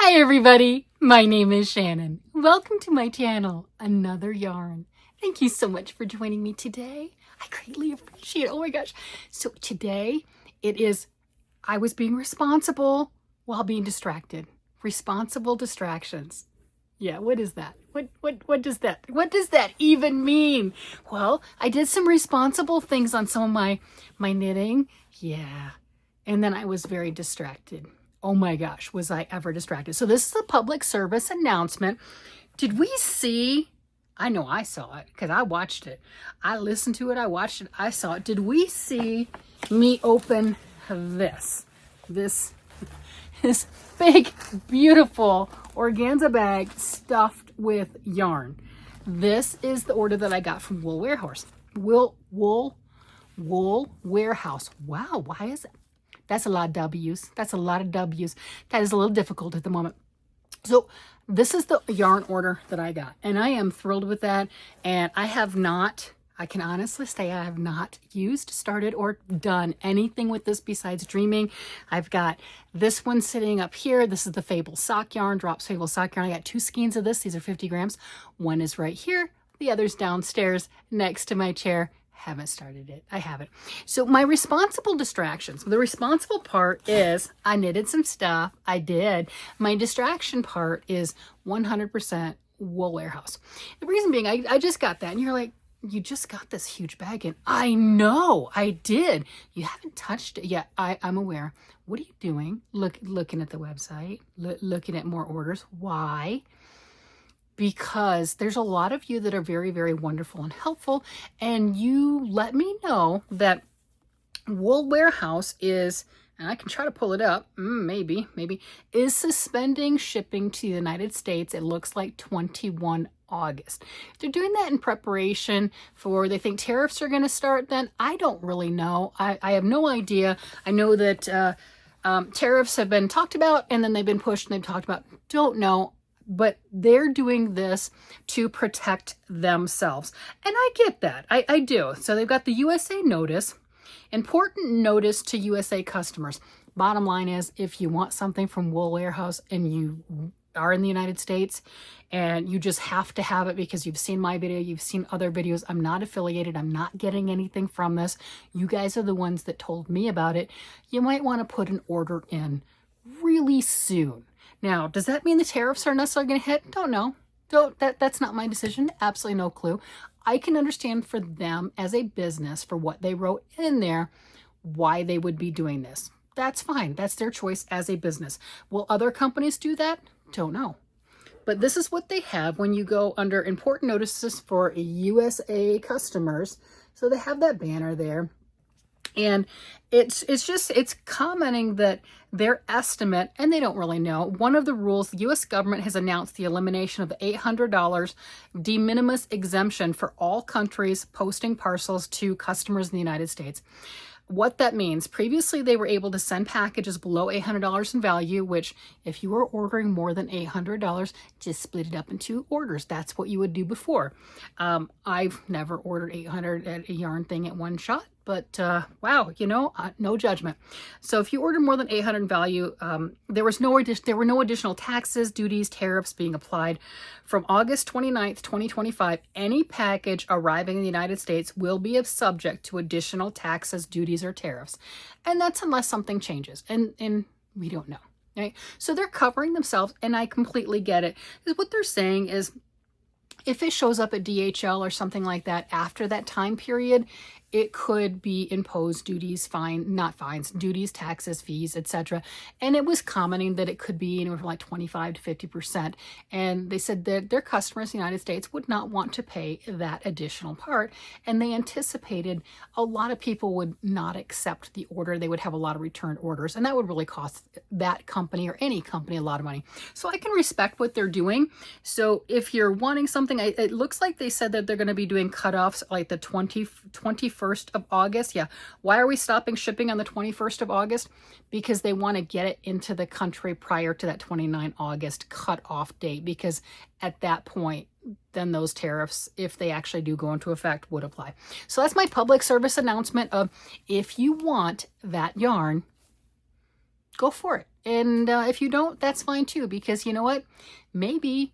Hi everybody, my name is Shannon. Welcome to my channel, Another Yarn. Thank you so much for joining me today. I greatly appreciate it. Oh my gosh. So today I was being responsible while being distracted. Responsible distractions. Yeah, what is that? What does that even mean? Well, I did some responsible things on some of my knitting. Yeah. And then I was very distracted. Oh my gosh, was I ever distracted. So this is a public service announcement. Did we see, I know I saw it because I watched it. I listened to it, I watched it, I saw it. Did we see me open this big, beautiful organza bag stuffed with yarn? This is the order that I got from Wool Warehouse. Wool Warehouse. Wow, why is it? That's a lot of W's. That's a lot of W's. That is a little difficult at the moment. So this is the yarn order that I got, and I am thrilled with that. And I can honestly say I have not used, started, or done anything with this besides dreaming. I've got this one sitting up here. This is the Fable sock yarn, Drops Fable sock yarn. I got 2 skeins of this. These are 50 grams. One is right here. The other's downstairs next to my chair. Haven't started it. I haven't. So my responsible distractions. The responsible part is I knitted some stuff. I did. My distraction part is 100% Wool Warehouse. The reason being, I just got that. And you're like, you just got this huge bag in. I know, I did. You haven't touched it yet. I'm aware. What are you doing? Looking at the website, looking at more orders. Why? Because there's a lot of you that are very, very wonderful and helpful. And you let me know that Wool Warehouse is, and I can try to pull it up, maybe, is suspending shipping to the United States. It looks like 21 August. They're doing that in preparation for, they think tariffs are going to start then. I don't really know. I have no idea. I know that tariffs have been talked about and then they've been pushed and they've talked about, don't know. But they're doing this to protect themselves. And I get that. I do. So they've got the USA notice, important notice to USA customers. Bottom line is, if you want something from Wool Warehouse and you are in the United States and you just have to have it because you've seen my video, you've seen other videos, I'm not affiliated, I'm not getting anything from this. You guys are the ones that told me about it. You might want to put an order in really soon. Now, does that mean the tariffs are necessarily going to hit? Don't know. That's not my decision. Absolutely no clue. I can understand for them as a business, for what they wrote in there, why they would be doing this. That's fine. That's their choice as a business. Will other companies do that? Don't know. But this is what they have when you go under important notices for USA customers. So they have that banner there. And it's commenting that their estimate, and they don't really know, one of the rules, the U.S. government has announced the elimination of the $800 de minimis exemption for all countries posting parcels to customers in the United States. What that means, previously they were able to send packages below $800 in value, which if you were ordering more than $800, just split it up into orders. That's what you would do before. I've never ordered 800 at a yarn thing at one shot, but wow, no judgment. So if you order more than 800 in value, there were no additional taxes, duties, tariffs being applied. From August 29th, 2025, any package arriving in the United States will be subject to additional taxes, duties, or tariffs. And that's unless something changes. And we don't know. Right? So they're covering themselves, and I completely get it. What they're saying is, if it shows up at DHL or something like that after that time period, it could be imposed duties, duties, taxes, fees, etc. And it was commenting that it could be anywhere from like 25 to 50%. And they said that their customers in the United States would not want to pay that additional part. And they anticipated a lot of people would not accept the order. They would have a lot of returned orders, and that would really cost that company or any company a lot of money. So I can respect what they're doing. So if you're wanting something, it looks like they said that they're going to be doing cutoffs like the 21st of August. Yeah. Why are we stopping shipping on the 21st of August? Because they want to get it into the country prior to that 29 August cutoff date, because at that point, then those tariffs, if they actually do go into effect, would apply. So that's my public service announcement of, if you want that yarn, go for it. And if you don't, that's fine too, because you know what? Maybe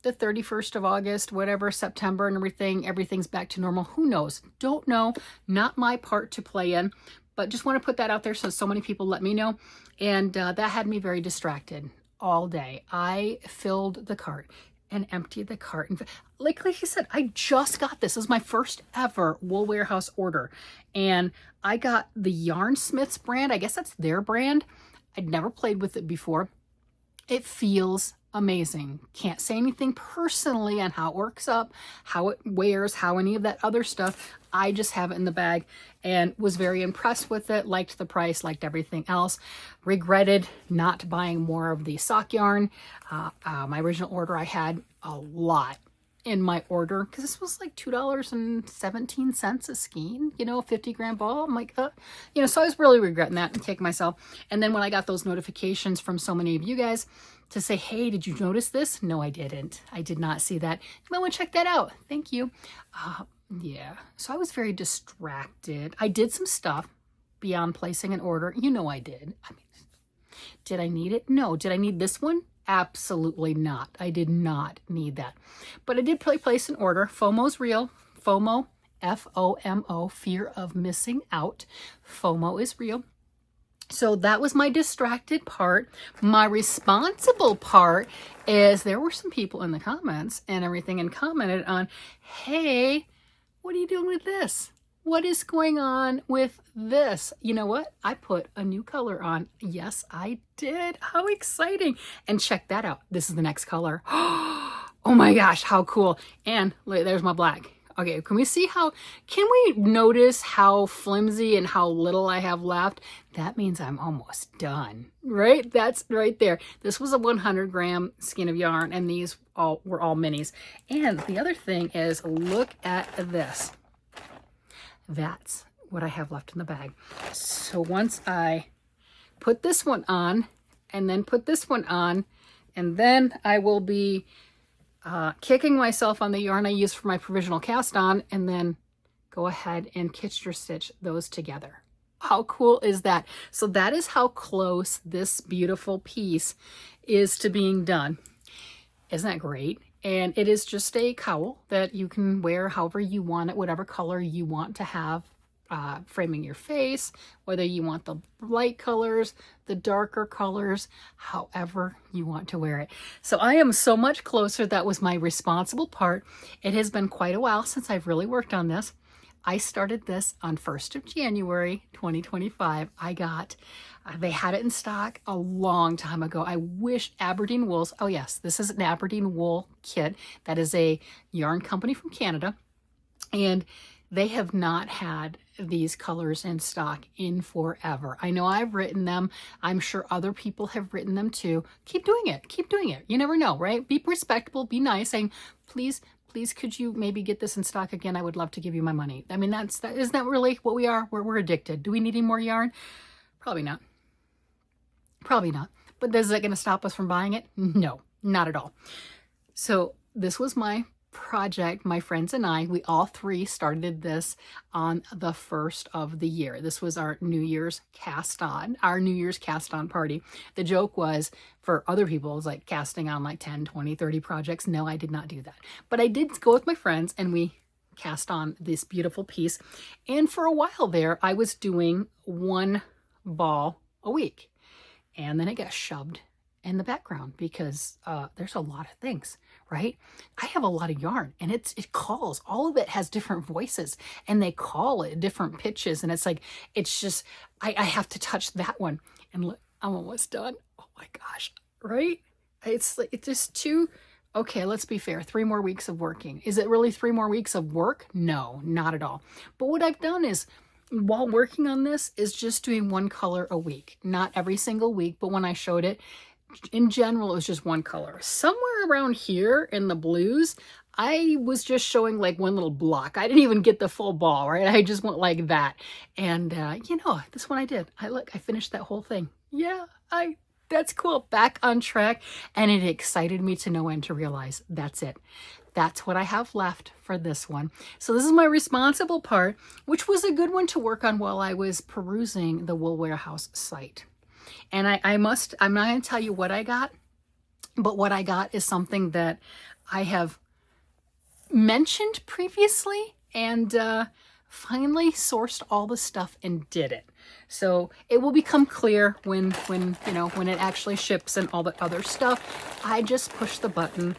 the 31st of August, whatever, September and everything's back to normal. Who knows? Don't know. Not my part to play in, but just want to put that out there so many people let me know. And that had me very distracted all day. I filled the cart and emptied the cart. And like I said, I just got this. This is my first ever Wool Warehouse order. And I got the Yarnsmiths brand. I guess that's their brand. I'd never played with it before. It feels amazing. Can't say anything personally on how it works up, how it wears, how any of that other stuff. I just have it in the bag and was very impressed with it, liked the price, liked everything else. Regretted not buying more of the sock yarn. My original order, I had a lot in my order because this was like $2.17 a skein, you know, 50 gram ball. I'm like, you know, so I was really regretting that and kicking myself. And then when I got those notifications from so many of you guys to say, hey, did you notice this? No, I didn't. I did not see that. You might want to check that out. Thank you. Yeah, so I was very distracted. I did some stuff beyond placing an order. You know I did. I mean, did I need it? No. Did I need this one? Absolutely not. I did not need that. But I did place an order. FOMO's real. FOMO, F-O-M-O, fear of missing out. FOMO is real. So that was my distracted part. My responsible part is there were some people in the comments and everything and commented on, hey, what are you doing with this? What is going on with this? You know what? I put a new color on. Yes, I did. How exciting. And check that out. This is the next color. Oh my gosh, how cool. And look, there's my black. Okay, can we notice how flimsy and how little I have left? That means I'm almost done, right? That's right there. This was a 100 gram skein of yarn and these were all minis. And the other thing is, look at this. That's what I have left in the bag. So once I put this one on and then put this one on, and then I will be kicking myself on the yarn I used for my provisional cast on, and then go ahead and Kitchener stitch those together. How cool is that? So that is how close this beautiful piece is to being done. Isn't that great? And it is just a cowl that you can wear however you want it, whatever color you want to have framing your face, whether you want the light colors, the darker colors, however you want to wear it. So I am so much closer. That was my responsible part. It has been quite a while since I've really worked on this. I started this on 1st of January, 2025. They had it in stock a long time ago. I wish Aberdeen Wools, oh yes, this is an Aberdeen Wool kit. That is a yarn company from Canada. And they have not had these colors in stock in forever. I know I've written them. I'm sure other people have written them too. Keep doing it. Keep doing it. You never know, right? Be respectable, be nice, saying, please, could you maybe get this in stock again? I would love to give you my money. I mean, isn't that really what we are? We're addicted. Do we need any more yarn? Probably not. Probably not. But is that going to stop us from buying it? No, not at all. So this was my project. My friends and I, we all three started this on the 1st of the year. This was our New Year's cast on party. The joke was, for other people, it was like casting on like 10, 20, 30 projects. No, I did not do that. But I did go with my friends and we cast on this beautiful piece. And for a while there, I was doing one ball a week. And then it got shoved in the background because there's a lot of things, right? I have a lot of yarn and it calls. All of it has different voices and they call it different pitches. And it's like, it's just, I have to touch that one. And look, I'm almost done. Oh my gosh, right? It's just too, okay, let's be fair. 3 more weeks of working. Is it really 3 more weeks of work? No, not at all. But what I've done is, while working on this, is just doing one color a week. Not every single week, but when I showed it, in general, it was just one color. Somewhere around here in the blues, I was just showing like one little block. I didn't even get the full ball, right? I just went like that. And you know, this one I did. I finished that whole thing. Yeah, that's cool. Back on track. And it excited me to know and to realize that's it. That's what I have left for this one. So this is my responsible part, which was a good one to work on while I was perusing the Wool Warehouse site. And I'm not going to tell you what I got, but what I got is something that I have mentioned previously, and finally sourced all the stuff and did it. So it will become clear when it actually ships and all the other stuff. I just pushed the button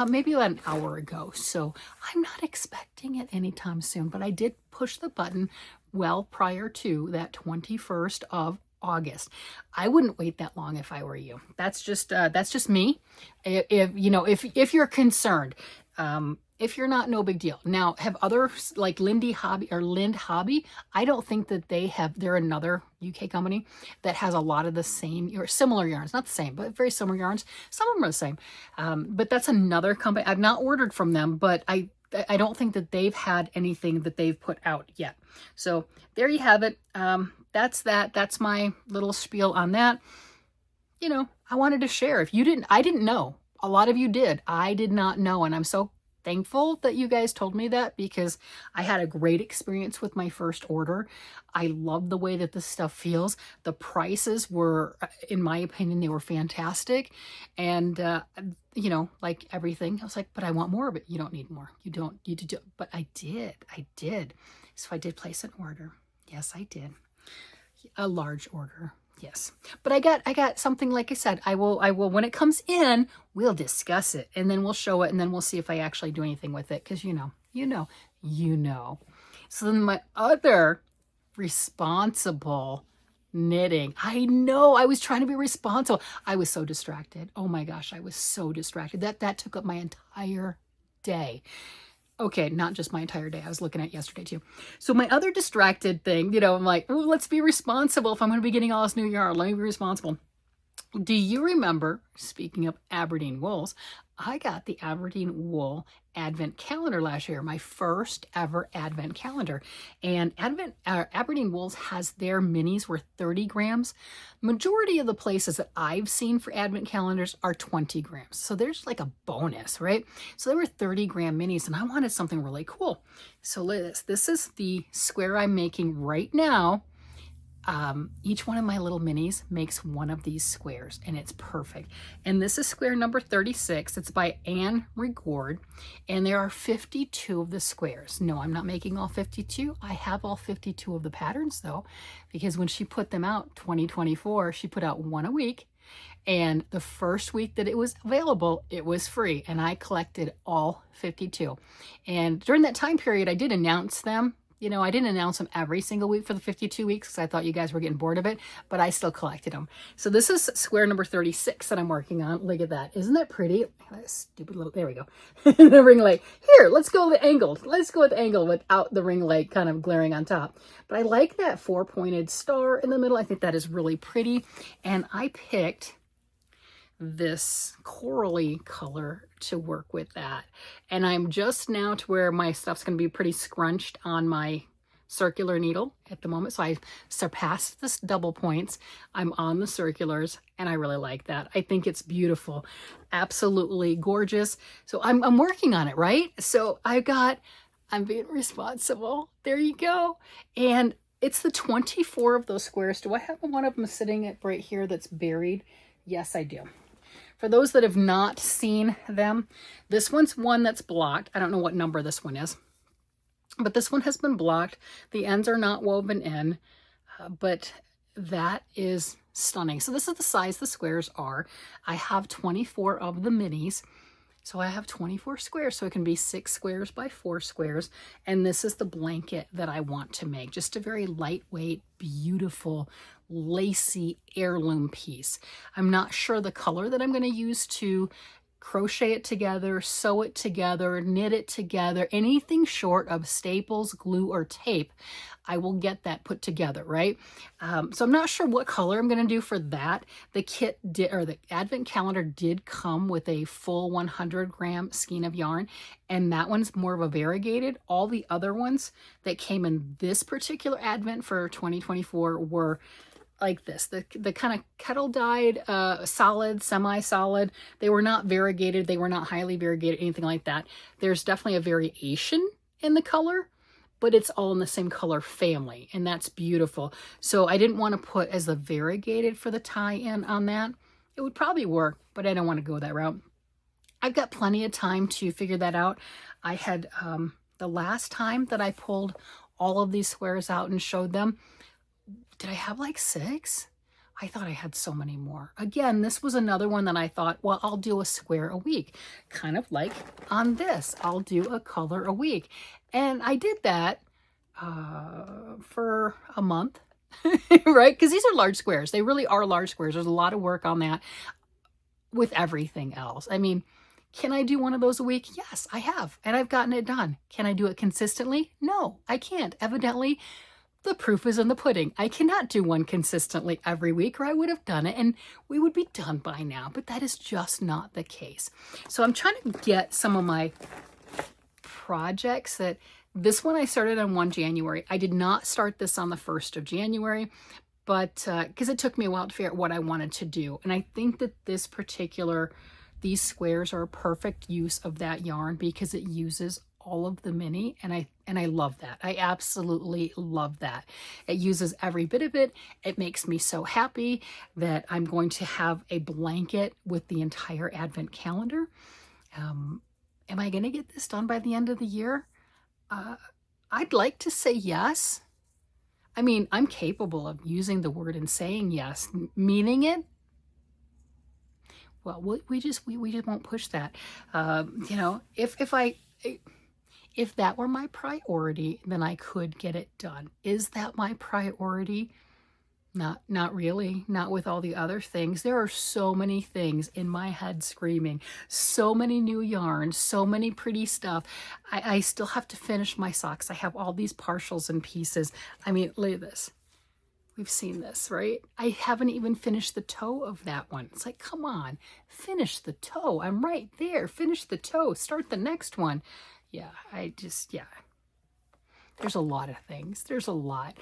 maybe about an hour ago, so I'm not expecting it anytime soon, but I did push the button well prior to that 21st of August. I wouldn't wait that long if I were you. That's just me. If you're concerned, if you're not, no big deal. Now, have others like Lind Hobby? I don't think that they're another UK company that has a lot of the same or similar yarns, not the same, but very similar yarns. Some of them are the same, but that's another company. I've not ordered from them, but I don't think that they've had anything that they've put out yet. So there you have it. That's that. That's my little spiel on that. I wanted to share. If you didn't, I didn't know. A lot of you did. I did not know, and I'm so thankful that you guys told me that, because I had a great experience with my first order. I love the way that this stuff feels. The prices were, in my opinion, they were fantastic. And, like everything, I was like, but I want more of it. You don't need more. You do. But I did. So I did place an order. Yes, I did. A large order. Yes. But I got something, like I said, I will, when it comes in, we'll discuss it, and then we'll show it, and then we'll see if I actually do anything with it. Cause you know. So then my other responsible knitting, I know I was trying to be responsible. I was so distracted. Oh my gosh. I was so distracted that took up my entire day. Okay, not just my entire day. I was looking at yesterday too. So my other distracted thing, I'm like, oh, let's be responsible. If I'm going to be getting all this new yarn, let me be responsible. Do you remember, speaking of Aberdeen wools, I got the Aberdeen wool advent calendar last year, my first ever advent calendar. And Aberdeen wools has their minis were 30 grams. Majority of the places that I've seen for advent calendars are 20 grams. So there's like a bonus, right? So there were 30-gram minis, and I wanted something really cool. So this is the square I'm making right now. Each one of my little minis makes one of these squares, and it's perfect. And this is square number 36. It's by Anne Regourd, and there are 52 of the squares. No, I'm not making all 52. I have all 52 of the patterns though, because when she put them out 2024, she put out one a week. And the first week that it was available, it was free, and I collected all 52. And during that time period, I did announce them. I didn't announce them every single week for the 52 weeks because I thought you guys were getting bored of it, but I still collected them. So this is square number 36 that I'm working on. Look at that. Isn't that pretty? That stupid little, there we go. The ring light. Here, let's go with the angle. Let's go with the angle without the ring light kind of glaring on top. But I like that 4-pointed star in the middle. I think that is really pretty. And I picked this corally color to work with that, and I'm just now to where my stuff's going to be pretty scrunched on my circular needle at the moment. So I surpassed this double points. I'm on the circulars, and I really like that. I think it's beautiful, absolutely gorgeous. So I'm working on it, right? So I'm being responsible. There you go. And it's the 24 of those squares. Do I have one of them sitting right here that's buried? Yes, I do. For those that have not seen them, this one's one that's blocked. I don't know what number this one is, but this one has been blocked. The ends are not woven in, but that is stunning. So this is the size the squares are. I have 24 of the minis. So I have 24 squares, so it can be 6 squares by 4 squares. And this is the blanket that I want to make. Just a very lightweight, beautiful, lacy heirloom piece. I'm not sure the color that I'm going to use to crochet it together, sew it together, knit it together, anything short of staples, glue, or tape. I will get that put together, right? So I'm not sure what color I'm going to do for that. The kit did, or the advent calendar did come with a full 100-gram skein of yarn, and that one's more of a variegated. All the other ones that came in this particular advent for 2024 were like this, the kind of kettle dyed, solid, semi-solid. They were not variegated. They were not highly variegated, anything like that. There's definitely a variation in the color, but it's all in the same color family, and that's beautiful. So I didn't want to put as the variegated for the tie-in on that. It would probably work, but I don't want to go that route. I've got plenty of time to figure that out. I had, the last time that I pulled all of these squares out and showed them, did I have like 6? I thought I had so many more. Again, this was another one that I thought, well, I'll do a square a week. Kind of like on this, I'll do a color a week. And I did that for a month, right? Because these are large squares. They really are large squares. There's a lot of work on that with everything else. I mean, can I do one of those a week? Yes, I have. And I've gotten it done. Can I do it consistently? No, I can't. Evidently, the proof is in the pudding. I cannot do one consistently every week, or I would have done it and we would be done by now, but that is just not the case. So I'm trying to get some of my projects that, this one I started on 1 January. I did not start this on the 1st of January, but because it took me a while to figure out what I wanted to do. And I think that these squares are a perfect use of that yarn because it uses all of the mini, and I love that. I absolutely love that. It uses every bit of it. It makes me so happy that I'm going to have a blanket with the entire advent calendar. Am I going to get this done by the end of the year? I'd like to say yes. I mean, I'm capable of using the word and saying yes, meaning it. Well, we just won't push that. You know, if that were my priority, then I could get it done. Is that my priority? Not really. Not with all the other things. There are so many things in my head screaming. So many new yarns, so many pretty stuff. I still have to finish my socks. I have all these partials and pieces. I mean, look at this. We've seen this, right? I haven't even finished the toe of that one. It's like, come on, finish the toe. I'm right there. Finish the toe. Start the next one. Yeah, yeah. There's a lot of things. There's a lot.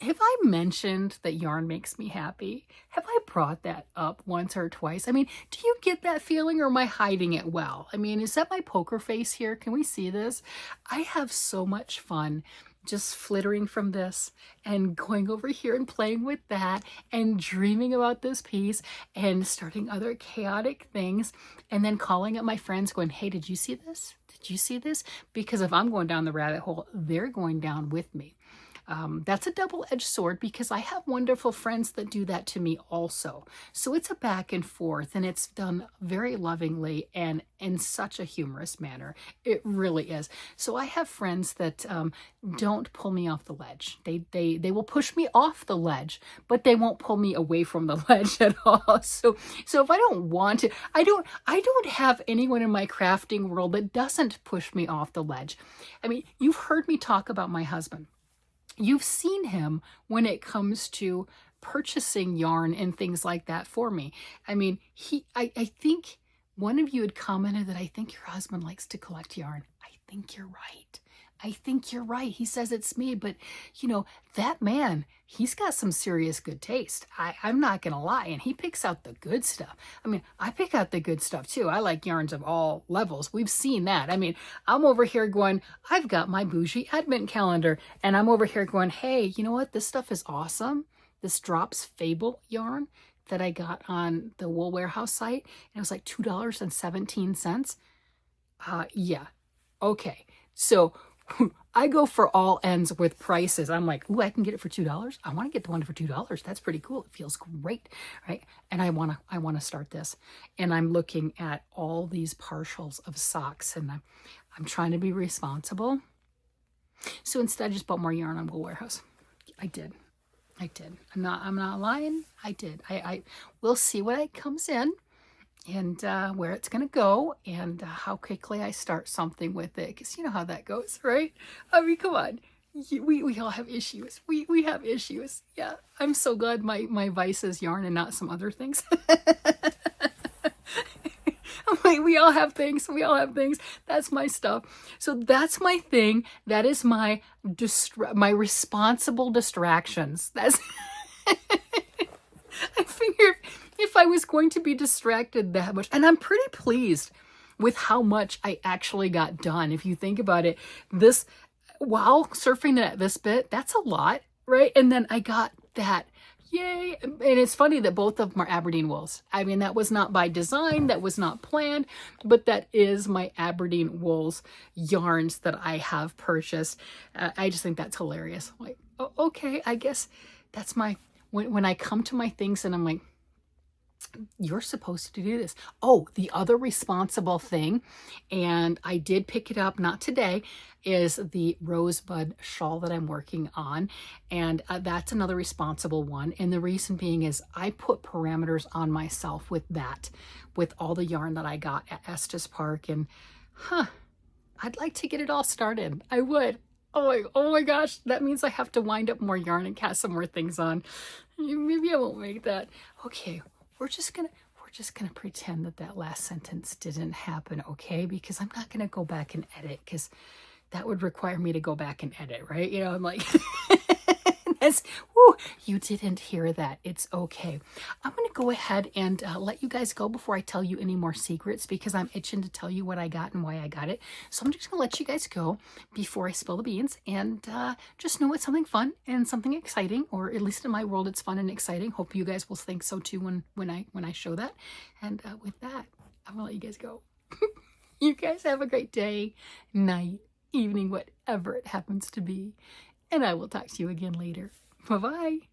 Have I mentioned that yarn makes me happy? Have I brought that up once or twice? I mean, do you get that feeling, or am I hiding it well? I mean, is that my poker face here? Can we see this? I have so much fun just flittering from this and going over here and playing with that and dreaming about this piece and starting other chaotic things and then calling up my friends going, hey, did you see this? Did you see this? Because if I'm going down the rabbit hole, they're going down with me. That's a double-edged sword because I have wonderful friends that do that to me also. So it's a back and forth, and it's done very lovingly and in such a humorous manner. It really is. So I have friends that don't pull me off the ledge. They will push me off the ledge, but they won't pull me away from the ledge at all. So if I don't want to, I don't have anyone in my crafting world that doesn't push me off the ledge. I mean, you've heard me talk about my husband. You've seen him when it comes to purchasing yarn and things like that for me. I mean, I think one of you had commented that I think your husband likes to collect yarn. I think you're right. I think you're right. He says it's me, but you know, that man, he's got some serious good taste. I'm not going to lie. And he picks out the good stuff. I mean, I pick out the good stuff too. I like yarns of all levels. We've seen that. I mean, I'm over here going, I've got my bougie advent calendar, and I'm over here going, hey, you know what? This stuff is awesome. This Drops Fable yarn that I got on the Wool Warehouse site, and it was like $2.17. Yeah. Okay. So I go for all ends with prices. I'm like, ooh, I can get it for $2. I want to get the one for $2. That's pretty cool. It feels great, right? And I want to start this. And I'm looking at all these partials of socks, and I'm trying to be responsible. So instead, I just bought more yarn on Wool Warehouse. I did. I'm not lying. I did. I we'll see what it comes in, and where it's going to go, and how quickly I start something with it, because you know how that goes, right? I mean, come on. We all have issues. We have issues. Yeah, I'm so glad my vice is yarn and not some other things. I'm like, we all have things. That's my stuff. So that's my thing. That is my responsible distractions. That's I figured if I was going to be distracted that much, and I'm pretty pleased with how much I actually got done. If you think about it, while surfing the net this bit, that's a lot, right? And then I got that. Yay. And it's funny that both of them are Aberdeen wools. I mean, that was not by design, that was not planned, but that is my Aberdeen wools yarns that I have purchased. I just think that's hilarious. Like, okay, I guess that's my, when I come to my things and I'm like, you're supposed to do this. Oh, the other responsible thing, and I did pick it up, not today, is the rosebud shawl that I'm working on. And that's another responsible one. And the reason being is I put parameters on myself with that, with all the yarn that I got at Estes Park. And I'd like to get it all started. I would. Oh my gosh, that means I have to wind up more yarn and cast some more things on. Maybe I won't make that. Okay. We're just gonna pretend that last sentence didn't happen, okay? Because I'm not gonna go back and edit, because that would require me to go back and edit, right? You know, I'm like, you didn't hear that. It's okay. I'm gonna go ahead and let you guys go before I tell you any more secrets, because I'm itching to tell you what I got and why I got it. So I'm just gonna let you guys go before I spill the beans, and just know it's something fun and something exciting, or at least in my world, it's fun and exciting. Hope you guys will think so too when I show that. And with that, I'm gonna let you guys go. You guys have a great day, night, evening, whatever it happens to be. And I will talk to you again later. Bye-bye.